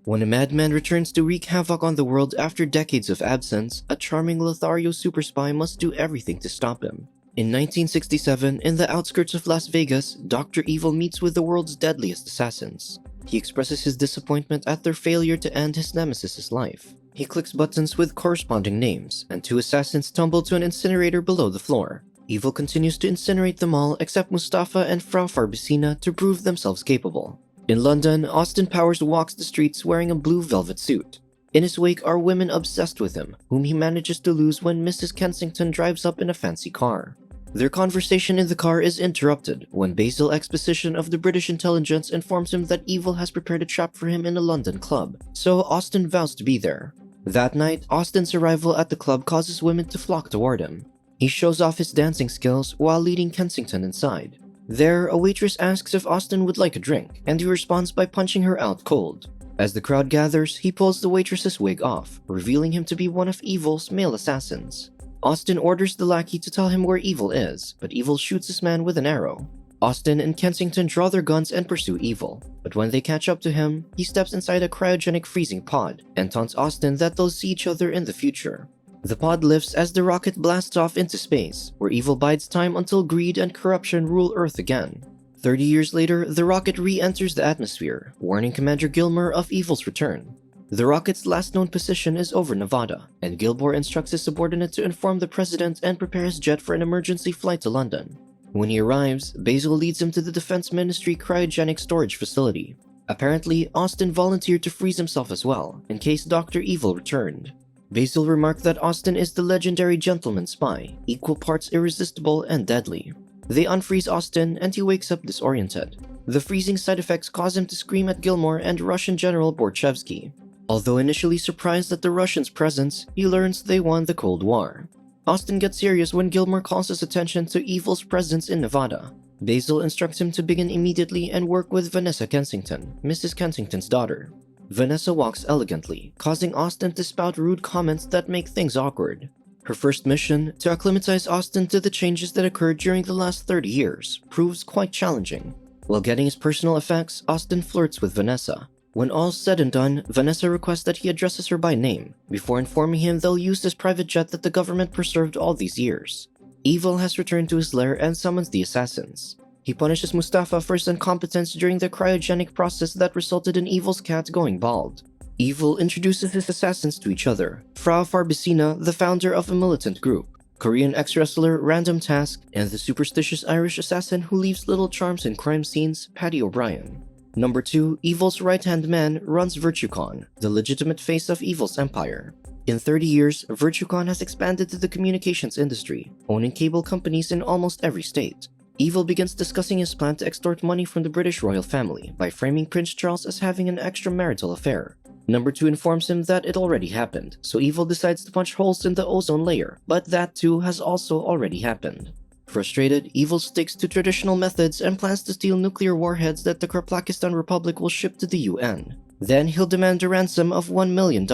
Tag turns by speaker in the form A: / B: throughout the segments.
A: When a madman returns to wreak havoc on the world after decades of absence, a charming Lothario super spy must do everything to stop him. In 1967, in the outskirts of Las Vegas, Dr. Evil meets with the world's deadliest assassins. He expresses his disappointment at their failure to end his nemesis's life. He clicks buttons with corresponding names, and two assassins tumble to an incinerator below the floor. Evil continues to incinerate them all except Mustafa and Frau Farbissina to prove themselves capable. In London, AustinPowers walks the streets wearing a blue velvet suit. In his wake are women obsessed with him, whom he manages to lose when Mrs. Kensington drives up in a fancy car. Their conversation in the car is interrupted when Basil exposition of the British intelligence informs him that Evil has prepared a trap for him in a London club, so Austin vows to be there. That night, Austin's arrival at the club causes women to flock toward him. He shows off his dancing skills while leading Kensington inside. There, a waitress asks if Austin would like a drink, and he responds by punching her out cold. As the crowd gathers, he pulls the waitress's wig off, revealing him to be one of Evil's male assassins. Austin orders the lackey to tell him where Evil is, but Evil shoots his man with an arrow. Austin and Kensington draw their guns and pursue Evil, but when they catch up to him, he steps inside a cryogenic freezing pod and taunts Austin that they'll see each other in the future. The pod lifts as the rocket blasts off into space, where Evil bides time until greed and corruption rule Earth again. 30 years later, the rocket re-enters the atmosphere, warning Commander Gilmer of Evil's return. The rocket's last known position is over Nevada, and Gilmore instructs his subordinate to inform the president and prepare his jet for an emergency flight to London. When he arrives, Basil leads him to the Defense Ministry cryogenic storage facility. Apparently, Austin volunteered to freeze himself as well, in case Dr. Evil returned. Basil remarked that Austin is the legendary gentleman spy, equal parts irresistible and deadly. They unfreeze Austin and he wakes up disoriented. The freezing side effects cause him to scream at Gilmore and Russian General Borchevsky. Although initially surprised at the Russians' presence, he learns they won the Cold War. Austin gets serious when Gilmore calls his attention to Evil's presence in Nevada. Basil instructs him to begin immediately and work with Vanessa Kensington, Mrs. Kensington's daughter. Vanessa walks elegantly, causing Austin to spout rude comments that make things awkward. Her first mission, to acclimatize Austin to the changes that occurred during the last 30 years, proves quite challenging. While getting his personal effects, Austin flirts with Vanessa. When all's said and done, Vanessa requests that he addresses her by name, before informing him they'll use this private jet that the government preserved all these years. Evil has returned to his lair and summons the assassins. He punishes Mustafa for his incompetence during the cryogenic process that resulted in Evil's cat going bald. Evil introduces his assassins to each other: Frau Farbissina, the founder of a militant group, Korean ex-wrestler Random Task, and the superstitious Irish assassin who leaves little charms in crime scenes, Paddy O'Brien. Number 2, Evil's right-hand man runs VirtueCon, the legitimate face of Evil's empire. In 30 years, VirtueCon has expanded to the communications industry, owning cable companies in almost every state. Evil begins discussing his plan to extort money from the British royal family by framing Prince Charles as having an extramarital affair. Number 2 informs him that it already happened, so Evil decides to punch holes in the ozone layer, but that too has also already happened. Frustrated, Evil sticks to traditional methods and plans to steal nuclear warheads that the Kyrgyzstan Republic will ship to the UN. Then he'll demand a ransom of $1 million.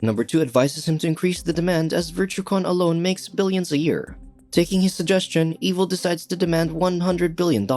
A: Number 2 advises him to increase the demand as VirtueCon alone makes billions a year. Taking his suggestion, Evil decides to demand $100 billion.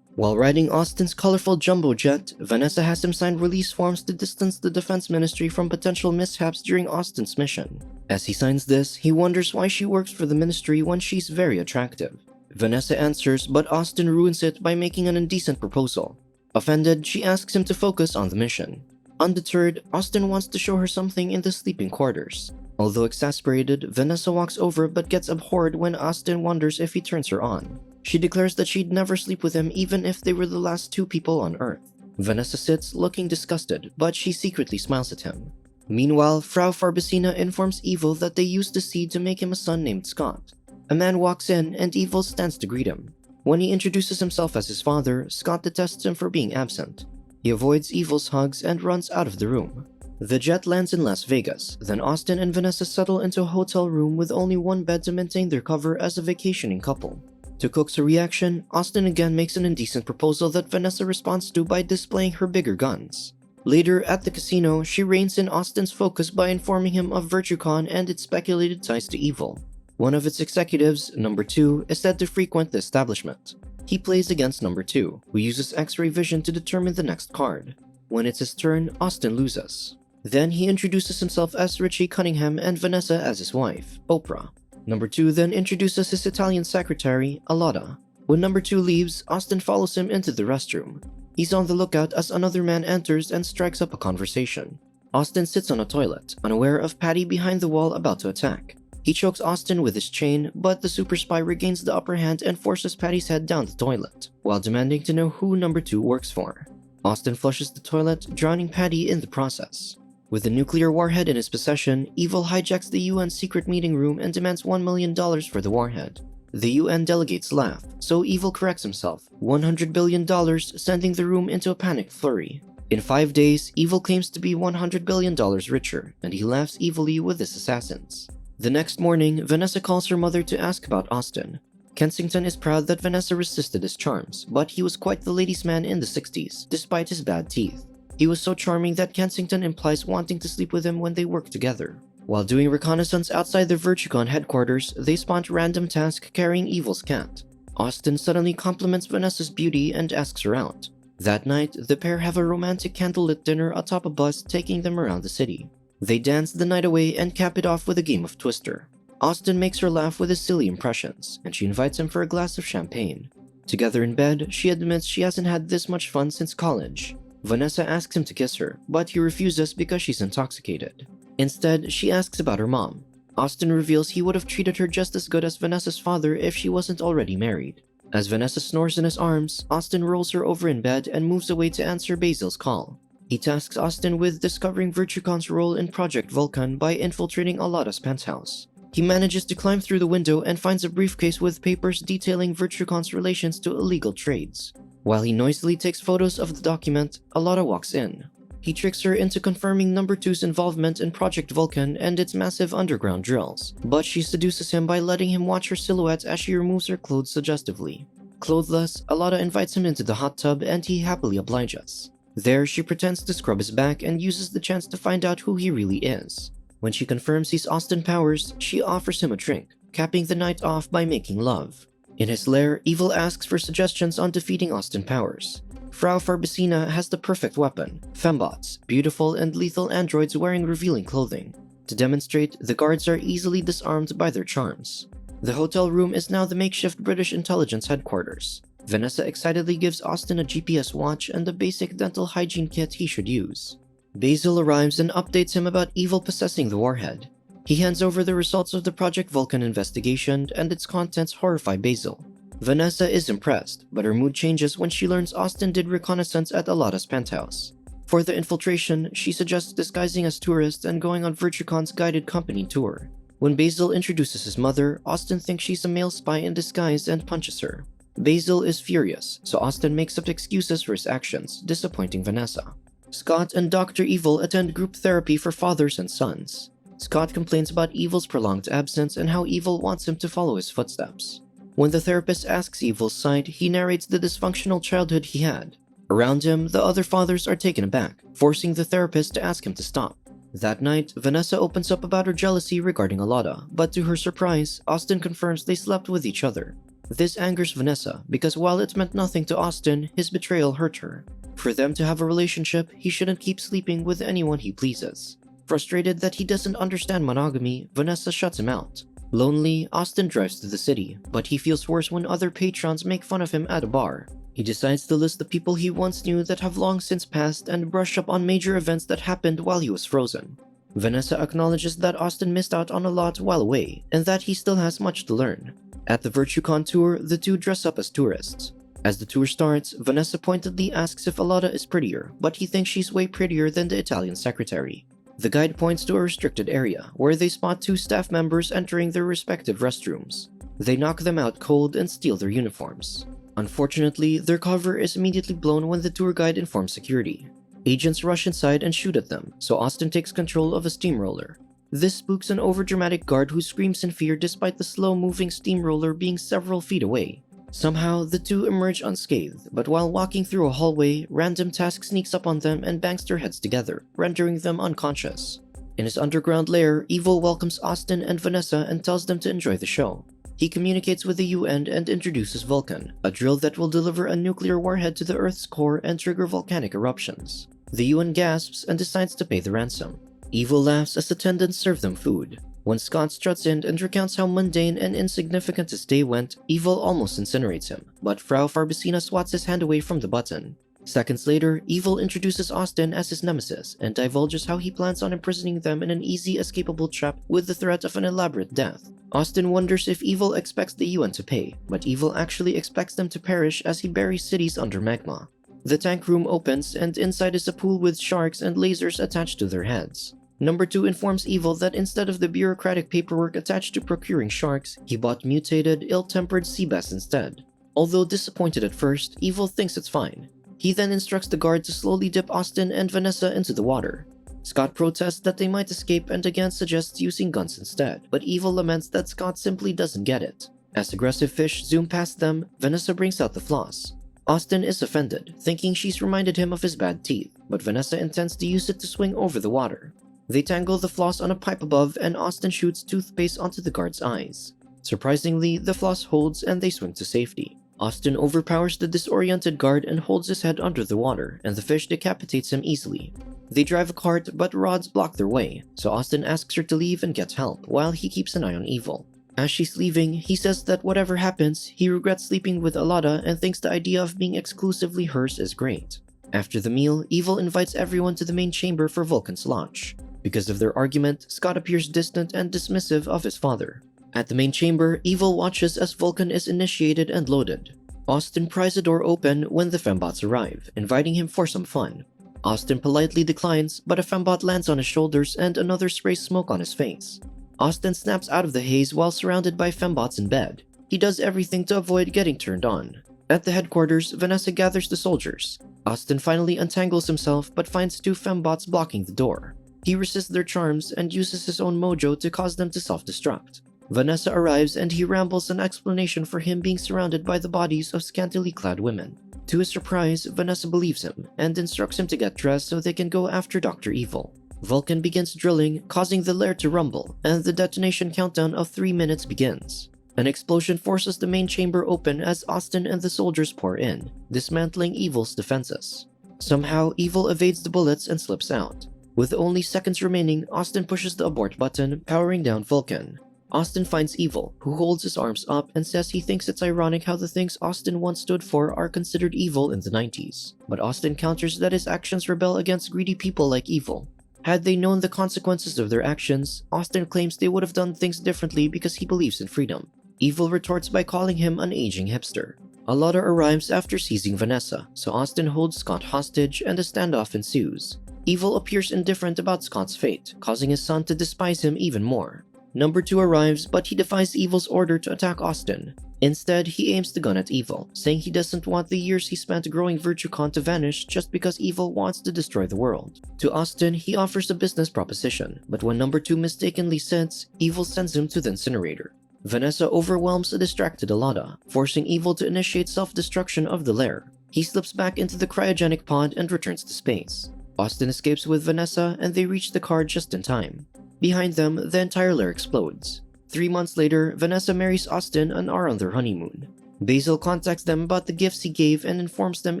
A: While riding Austin's colorful jumbo jet, Vanessa has him sign release forms to distance the Defense Ministry from potential mishaps during Austin's mission. As he signs this, he wonders why she works for the ministry when she's very attractive. Vanessa answers, but Austin ruins it by making an indecent proposal. Offended, she asks him to focus on the mission. Undeterred, Austin wants to show her something in the sleeping quarters. Although exasperated, Vanessa walks over but gets abhorred when Austin wonders if he turns her on. She declares that she'd never sleep with him even if they were the last 2 people on Earth. Vanessa sits, looking disgusted, but she secretly smiles at him. Meanwhile, Frau Farbissina informs Evil that they used the seed to make him a son named Scott. A man walks in and Evil stands to greet him. When he introduces himself as his father, Scott detests him for being absent. He avoids Evil's hugs and runs out of the room. The jet lands in Las Vegas, then Austin and Vanessa settle into a hotel room with only one bed to maintain their cover as a vacationing couple. To coax a reaction, Austin again makes an indecent proposal that Vanessa responds to by displaying her bigger guns. Later, at the casino, she reins in Austin's focus by informing him of VirtueCon and its speculated ties to Evil. One of its executives, Number 2, is said to frequent the establishment. He plays against Number 2, who uses X-ray vision to determine the next card. When it's his turn, Austin loses. Then he introduces himself as Richie Cunningham and Vanessa as his wife, Oprah. Number 2 then introduces his Italian secretary, Alada. When number 2 leaves, Austin follows him into the restroom. He's on the lookout as another man enters and strikes up a conversation. Austin sits on a toilet, unaware of Patty behind the wall about to attack. He chokes Austin with his chain, but the super spy regains the upper hand and forces Patty's head down the toilet, while demanding to know who number 2 works for. Austin flushes the toilet, drowning Patty in the process. With the nuclear warhead in his possession, Evil hijacks the UN secret meeting room and demands $1 million for the warhead. The UN delegates laugh, so Evil corrects himself, $100 billion, sending the room into a panicked flurry. In 5 days, Evil claims to be $100 billion richer, and he laughs evilly with his assassins. The next morning, Vanessa calls her mother to ask about Austin. Kensington is proud that Vanessa resisted his charms, but he was quite the ladies' man in the 60s, despite his bad teeth. He was so charming that Kensington implies wanting to sleep with him when they work together. While doing reconnaissance outside the Virtucon headquarters, they spawned random task carrying Evil's cat. Austin suddenly compliments Vanessa's beauty and asks her out. That night, the pair have a romantic candlelit dinner atop a bus taking them around the city. They dance the night away and cap it off with a game of Twister. Austin makes her laugh with his silly impressions, and she invites him for a glass of champagne. Together in bed, she admits she hasn't had this much fun since college. Vanessa asks him to kiss her, but he refuses because she's intoxicated. Instead, she asks about her mom. Austin reveals he would have treated her just as good as Vanessa's father if she wasn't already married. As Vanessa snores in his arms, Austin rolls her over in bed and moves away to answer Basil's call. He tasks Austin with discovering Virtucon's role in Project Vulcan by infiltrating Alada's penthouse. He manages to climb through the window and finds a briefcase with papers detailing Virtucon's relations to illegal trades. While he noisily takes photos of the document, Alada walks in. He tricks her into confirming number 2's involvement in Project Vulcan and its massive underground drills, but she seduces him by letting him watch her silhouette as she removes her clothes suggestively. Clothless, Alada invites him into the hot tub and he happily obliges. There, she pretends to scrub his back and uses the chance to find out who he really is. When she confirms he's AustinPowers, she offers him a drink, capping the night off by making love. In his lair, Evil asks for suggestions on defeating AustinPowers. Frau Farbacina has the perfect weapon, fembots, beautiful and lethal androids wearing revealing clothing. To demonstrate, the guards are easily disarmed by their charms. The hotel room is now the makeshift British intelligence headquarters. Vanessa excitedly gives Austin a GPS watch and a basic dental hygiene kit he should use. Basil arrives and updates him about Evil possessing the warhead. He hands over the results of the Project Vulcan investigation, and its contents horrify Basil. Vanessa is impressed, but her mood changes when she learns Austin did reconnaissance at Alada's penthouse. For the infiltration, she suggests disguising as tourists and going on Virtucon's guided company tour. When Basil introduces his mother, Austin thinks she's a male spy in disguise and punches her. Basil is furious, so Austin makes up excuses for his actions, disappointing Vanessa. Scott and Dr. Evil attend group therapy for fathers and sons. Scott complains about Evil's prolonged absence and how Evil wants him to follow his footsteps. When the therapist asks Evil's side, he narrates the dysfunctional childhood he had. Around him, the other fathers are taken aback, forcing the therapist to ask him to stop. That night, Vanessa opens up about her jealousy regarding Alada, but to her surprise, Austin confirms they slept with each other. This angers Vanessa because while it meant nothing to Austin, his betrayal hurt her. For them to have a relationship, he shouldn't keep sleeping with anyone he pleases. Frustrated that he doesn't understand monogamy, Vanessa shuts him out. Lonely, Austin drives to the city, but he feels worse when other patrons make fun of him at a bar. He decides to list the people he once knew that have long since passed and brush up on major events that happened while he was frozen. Vanessa acknowledges that Austin missed out on a lot while away, and that he still has much to learn. At the Virtucon tour, the two dress up as tourists. As the tour starts, Vanessa pointedly asks if Alada is prettier, but he thinks she's way prettier than the Italian secretary. The guide points to a restricted area, where they spot 2 staff members entering their respective restrooms. They knock them out cold and steal their uniforms. Unfortunately, their cover is immediately blown when the tour guide informs security. Agents rush inside and shoot at them, so Austin takes control of a steamroller. This spooks an overdramatic guard who screams in fear despite the slow-moving steamroller being several feet away. Somehow, the two emerge unscathed, but while walking through a hallway, random task sneaks up on them and bangs their heads together, rendering them unconscious. In his underground lair, Evil welcomes Austin and Vanessa and tells them to enjoy the show. He communicates with the UN and introduces Vulcan, a drill that will deliver a nuclear warhead to the Earth's core and trigger volcanic eruptions. The UN gasps and decides to pay the ransom. Evil laughs as attendants serve them food. When Scott struts in and recounts how mundane and insignificant his day went, Evil almost incinerates him, but Frau Farbacina swats his hand away from the button. Seconds later, Evil introduces Austin as his nemesis and divulges how he plans on imprisoning them in an easy escapable trap with the threat of an elaborate death. Austin wonders if Evil expects the UN to pay, but Evil actually expects them to perish as he buries cities under magma. The tank room opens, and inside is a pool with sharks and lasers attached to their heads. Number 2 informs Evil that instead of the bureaucratic paperwork attached to procuring sharks, he bought mutated, ill-tempered sea bass instead. Although disappointed at first, Evil thinks it's fine. He then instructs the guard to slowly dip Austin and Vanessa into the water. Scott protests that they might escape and again suggests using guns instead, but Evil laments that Scott simply doesn't get it. As aggressive fish zoom past them, Vanessa brings out the floss. Austin is offended, thinking she's reminded him of his bad teeth, but Vanessa intends to use it to swing over the water. They tangle the floss on a pipe above, and Austin shoots toothpaste onto the guard's eyes. Surprisingly, the floss holds and they swim to safety. Austin overpowers the disoriented guard and holds his head under the water, and the fish decapitates him easily. They drive a cart, but rods block their way, so Austin asks her to leave and gets help, while he keeps an eye on Evil. As she's leaving, he says that whatever happens, he regrets sleeping with Alada and thinks the idea of being exclusively hers is great. After the meal, Evil invites everyone to the main chamber for Vulcan's launch. Because of their argument, Scott appears distant and dismissive of his father. At the main chamber, Evil watches as Vulcan is initiated and loaded. Austin pries the door open when the fembots arrive, inviting him for some fun. Austin politely declines, but a fembot lands on his shoulders and another sprays smoke on his face. Austin snaps out of the haze while surrounded by fembots in bed. He does everything to avoid getting turned on. At the headquarters, Vanessa gathers the soldiers. Austin finally untangles himself but finds 2 fembots blocking the door. He resists their charms and uses his own mojo to cause them to self-destruct. Vanessa arrives and he rambles an explanation for him being surrounded by the bodies of scantily clad women. To his surprise, Vanessa believes him and instructs him to get dressed so they can go after Dr. Evil. Vulcan begins drilling, causing the lair to rumble, and the detonation countdown of 3 minutes begins. An explosion forces the main chamber open as Austin and the soldiers pour in, dismantling Evil's defenses. Somehow, Evil evades the bullets and slips out. With only seconds remaining, Austin pushes the abort button, powering down Vulcan. Austin finds Evil, who holds his arms up and says he thinks it's ironic how the things Austin once stood for are considered evil in the 90s. But Austin counters that his actions rebel against greedy people like Evil. Had they known the consequences of their actions, Austin claims they would have done things differently because he believes in freedom. Evil retorts by calling him an aging hipster. Alada arrives after seizing Vanessa, so Austin holds Scott hostage and a standoff ensues. Evil appears indifferent about Scott's fate, causing his son to despise him even more. Number 2 arrives, but he defies Evil's order to attack Austin. Instead, he aims the gun at Evil, saying he doesn't want the years he spent growing VirtueCon to vanish just because Evil wants to destroy the world. To Austin, he offers a business proposition, but when Number 2 mistakenly sends, Evil sends him to the incinerator. Vanessa overwhelms a distracted Alada, forcing Evil to initiate self-destruction of the lair. He slips back into the cryogenic pod and returns to space. Austin escapes with Vanessa and they reach the car just in time. Behind them, the entire lair explodes. 3 months later, Vanessa marries Austin and are on their honeymoon. Basil contacts them about the gifts he gave and informs them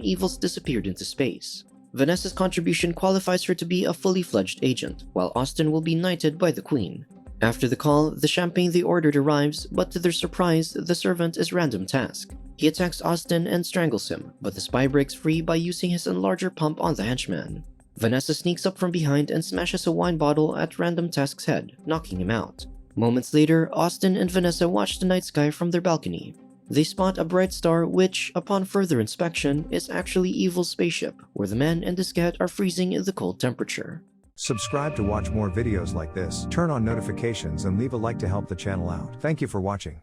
A: Evil's disappeared into space. Vanessa's contribution qualifies her to be a fully fledged agent, while Austin will be knighted by the Queen. After the call, the champagne they ordered arrives, but to their surprise, the servant is Random Task. He attacks Austin and strangles him, but the spy breaks free by using his enlarger pump on the henchman. Vanessa sneaks up from behind and smashes a wine bottle at Random Task's head, knocking him out. Moments later, Austin and Vanessa watch the night sky from their balcony. They spot a bright star which, upon further inspection, is actually Evil's spaceship, where the man and his cat are freezing in the cold temperature.
B: Subscribe to watch more videos like this, turn on notifications and leave a like to help the channel out. Thank you for watching.